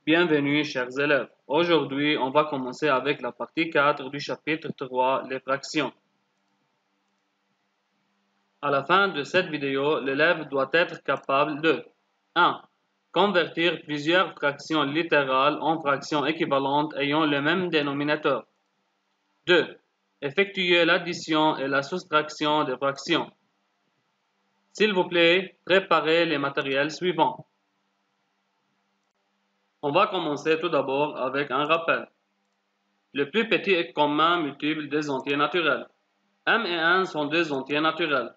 Bienvenue, chers élèves. Aujourd'hui, on va commencer avec la partie 4 du chapitre 3, les fractions. À la fin de cette vidéo, l'élève doit être capable de 1. Convertir plusieurs fractions littérales en fractions équivalentes ayant le même dénominateur. 2. Effectuer l'addition et la soustraction des fractions. S'il vous plaît, préparez les matériels suivants. On va commencer tout d'abord avec un rappel. Le plus petit et commun multiple des entiers naturels. M et N sont deux entiers naturels.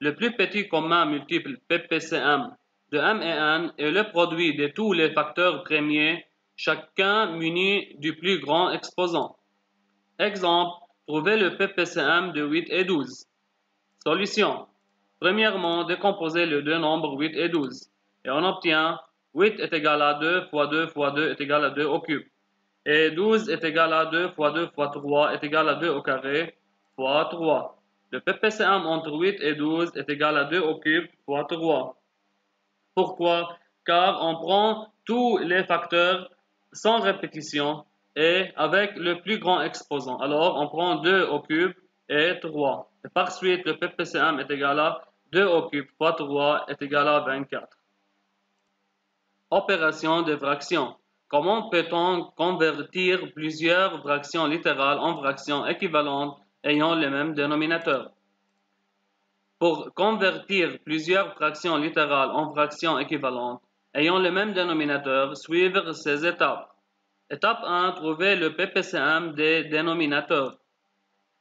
Le plus petit commun multiple PPCM de M et N est le produit de tous les facteurs premiers, chacun muni du plus grand exposant. Exemple, trouvez le PPCM de 8 et 12. Solution. Premièrement, décomposez les deux nombres 8 et 12 et on obtient 8 est égal à 2 fois 2 fois 2 est égal à 2 au cube. Et 12 est égal à 2 fois 2 fois 3 est égal à 2 au carré fois 3. Le PPCM entre 8 et 12 est égal à 2 au cube fois 3. Pourquoi? Car on prend tous les facteurs sans répétition et avec le plus grand exposant. Alors on prend 2 au cube et 3. Et par suite, le PPCM est égal à 2 au cube fois 3 est égal à 24. Opération de fraction. Comment peut-on convertir plusieurs fractions littérales en fractions équivalentes ayant le même dénominateur? Pour convertir plusieurs fractions littérales en fractions équivalentes ayant le même dénominateur, suivre ces étapes. Étape 1. Trouver le PPCM des dénominateurs.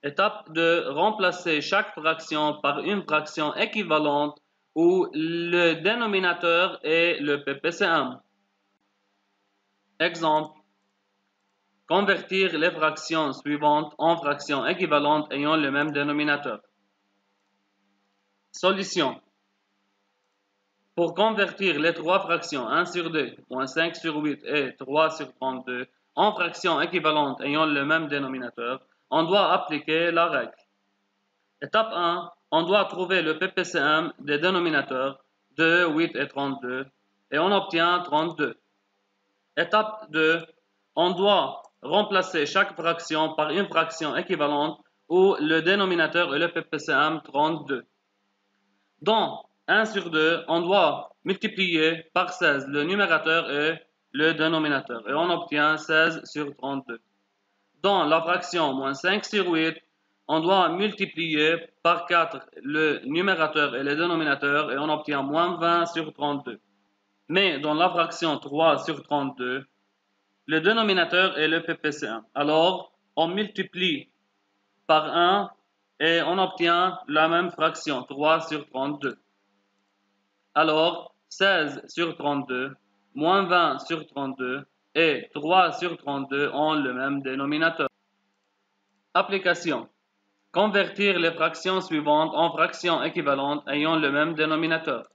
Étape 2. Remplacer chaque fraction par une fraction équivalente où le dénominateur est le PPCM. Exemple. Convertir les fractions suivantes en fractions équivalentes ayant le même dénominateur. Solution. Pour convertir les trois fractions 1 sur 2, moins 5 sur 8 et 3 sur 32 en fractions équivalentes ayant le même dénominateur, on doit appliquer la règle. Étape 1. On doit trouver le PPCM des dénominateurs 2, 8 et 32 et on obtient 32. Étape 2. On doit remplacer chaque fraction par une fraction équivalente où le dénominateur est le PPCM 32. Dans 1 sur 2, on doit multiplier par 16 le numérateur et le dénominateur et on obtient 16 sur 32. Dans la fraction moins 5 sur 8, on doit multiplier par 4 le numérateur et le dénominateur et on obtient moins 20 sur 32. Mais dans la fraction 3 sur 32, le dénominateur est le PPCM. Alors, on multiplie par 1 et on obtient la même fraction, 3 sur 32. Alors, 16 sur 32, moins 20 sur 32 et 3 sur 32 ont le même dénominateur. Application. Convertir les fractions suivantes en fractions équivalentes ayant le même dénominateur.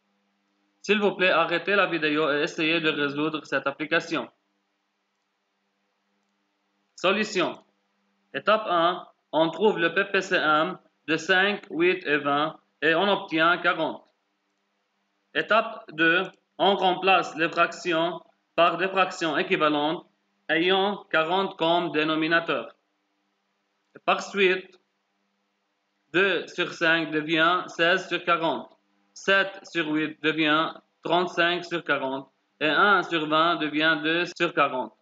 S'il vous plaît, arrêtez la vidéo et essayez de résoudre cette application. Solution. Étape 1. On trouve le PPCM de 5, 8 et 20 et on obtient 40. Étape 2. On remplace les fractions par des fractions équivalentes ayant 40 comme dénominateur. Par suite, 2 sur 5 devient 16 sur 40. 7 sur 8 devient 35 sur 40. Et 1 sur 20 devient 2 sur 40.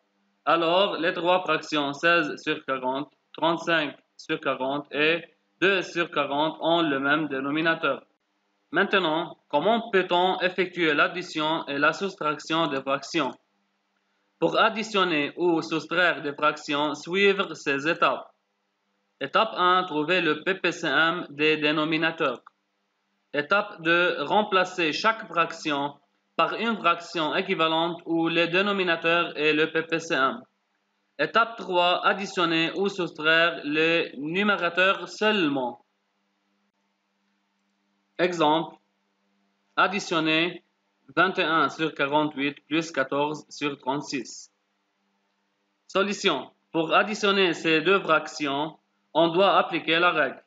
Alors, les trois fractions 16 sur 40, 35 sur 40 et 2 sur 40 ont le même dénominateur. Maintenant, comment peut-on effectuer l'addition et la soustraction des fractions? Pour additionner ou soustraire des fractions, suivre ces étapes. Étape 1. Trouver le PPCM des dénominateurs. Étape 2. Remplacer chaque fraction par une fraction équivalente où le dénominateur est le PPCM. Étape 3. Additionner ou soustraire les numérateurs seulement. Exemple. Additionner 21 sur 48 plus 14 sur 36. Solution. Pour additionner ces deux fractions, on doit appliquer la règle.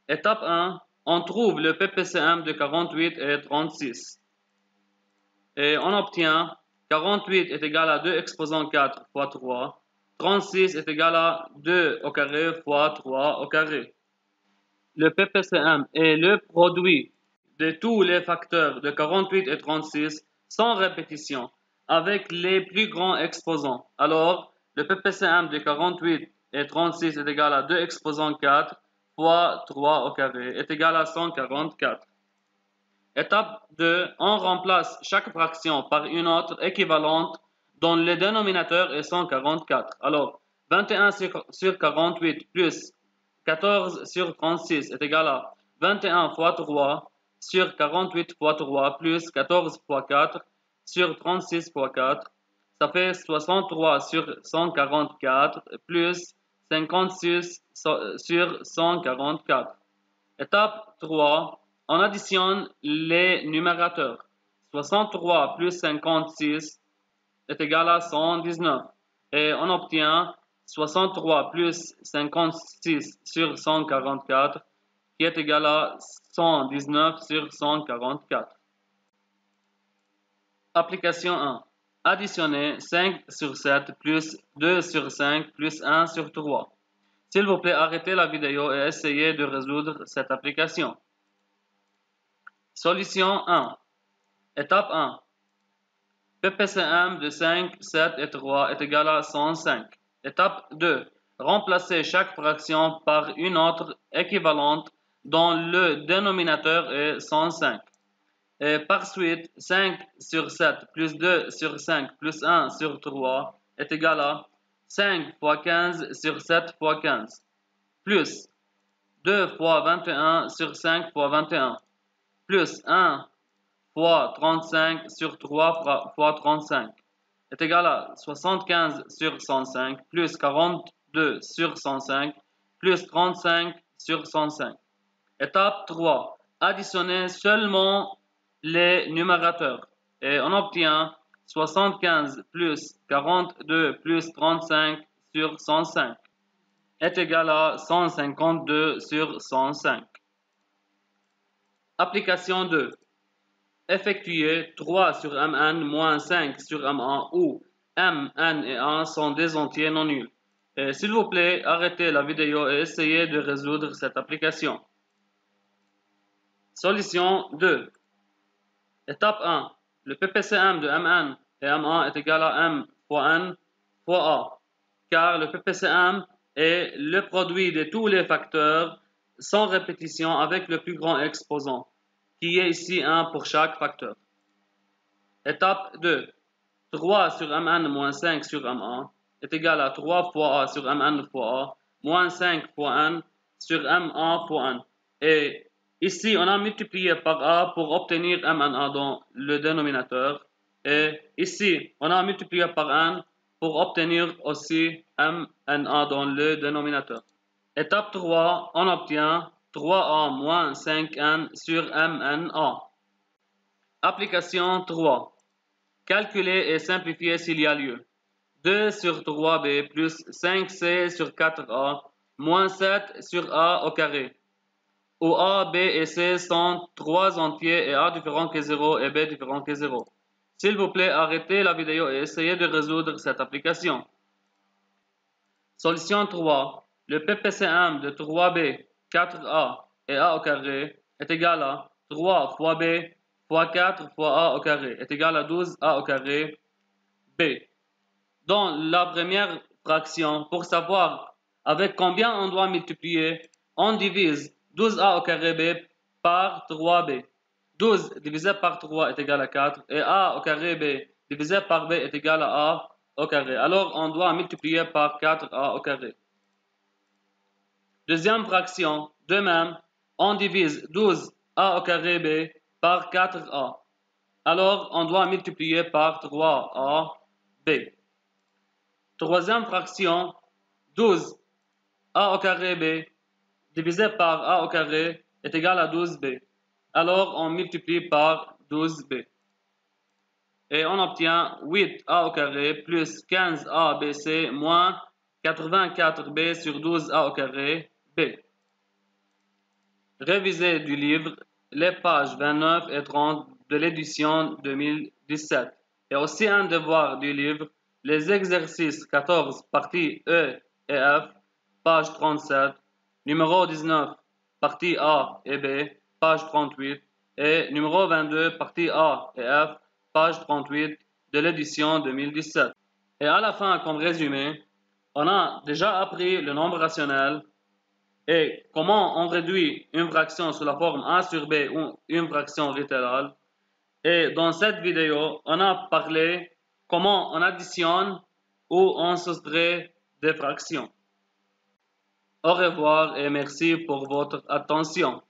Étape 1. On trouve le PPCM de 48 et 36. Et on obtient 48 est égal à 2 exposant 4 fois 3. 36 est égal à 2 au carré fois 3 au carré. Le PPCM est le produit de tous les facteurs de 48 et 36 sans répétition, avec les plus grands exposants. Alors, le PPCM de 48 et 36 est égal à 2 exposant 4 fois 3 au carré est égal à 144. Étape 2. On remplace chaque fraction par une autre équivalente dont le dénominateur est 144. Alors, 21 sur 48 plus 14 sur 36 est égal à 21 fois 3 sur 48 fois 3 plus 14 fois 4 sur 36 fois 4. Ça fait 63 sur 144 plus 56 sur 144. Étape 3. On additionne les numérateurs. 63 plus 56 est égal à 119. Et on obtient 63 plus 56 sur 144 qui est égal à 119 sur 144. Application 1. Additionner 5 sur 7 plus 2 sur 5 plus 1 sur 3. S'il vous plaît, arrêtez la vidéo et essayez de résoudre cette application. Solution 1. Étape 1. PPCM de 5, 7 et 3 est égal à 105. Étape 2. Remplacer chaque fraction par une autre équivalente dont le dénominateur est 105. Et par suite, 5 sur 7 plus 2 sur 5 plus 1 sur 3 est égal à 5 fois 15 sur 7 fois 15 plus 2 fois 21 sur 5 fois 21 plus 1 fois 35 sur 3 fois 35 est égal à 75 sur 105 plus 42 sur 105 plus 35 sur 105. Étape 3. Additionner seulement les numérateurs et on obtient 75 plus 42 plus 35 sur 105 est égal à 152 sur 105. Application 2. Effectuer 3 sur Mn moins 5 sur M1 où M, N et 1 sont des entiers non nuls. S'il vous plaît, arrêtez la vidéo et essayez de résoudre cette application. Solution 2. Étape 1. Le PPCM de Mn et M1 est égal à M fois N fois A, car le PPCM est le produit de tous les facteurs sans répétition avec le plus grand exposant, qui est ici 1 pour chaque facteur. Étape 2. 3 sur Mn moins 5 sur M1 est égal à 3 fois A sur Mn fois A moins 5 fois N sur M1 fois N. Et ici, on a multiplié par A pour obtenir MNA dans le dénominateur. Et ici, on a multiplié par N pour obtenir aussi MNA dans le dénominateur. Étape 3, on obtient 3A moins 5N sur MNA. Application 3. Calculer et simplifier s'il y a lieu. 2 sur 3B plus 5C sur 4A moins 7 sur A au carré, où A, B et C sont 3 entiers et A différent que 0 et B différent que 0. S'il vous plaît, arrêtez la vidéo et essayez de résoudre cette application. Solution 3. Le PPCM de 3B, 4A et A au carré est égal à 3 fois B fois 4 fois A au carré est égal à 12A au carré B. Dans la première fraction, pour savoir avec combien on doit multiplier, on divise 12A au carré B par 3B. 12 divisé par 3 est égal à 4 et A au carré B divisé par B est égal à A au carré. Alors on doit multiplier par 4A au carré. Deuxième fraction, de même, on divise 12A au carré B par 4A. Alors on doit multiplier par 3A B. Troisième fraction, 12A au carré B divisé par A au carré est égal à 12B. Alors on multiplie par 12B. Et on obtient 8A au carré plus 15ABC moins 84B sur 12A au carré B. Révisé du livre, les pages 29 et 30 de l'édition 2017. et aussi un devoir du livre, les exercices 14, partie E et F, page 37, numéro 19, partie A et B, page 38, et numéro 22, partie A et F, page 38 de l'édition 2017. Et à la fin, comme résumé, on a déjà appris le nombre rationnel et comment on réduit une fraction sous la forme A sur B ou une fraction littérale. Et dans cette vidéo, on a parlé comment on additionne ou on soustrait des fractions. Au revoir et merci pour votre attention.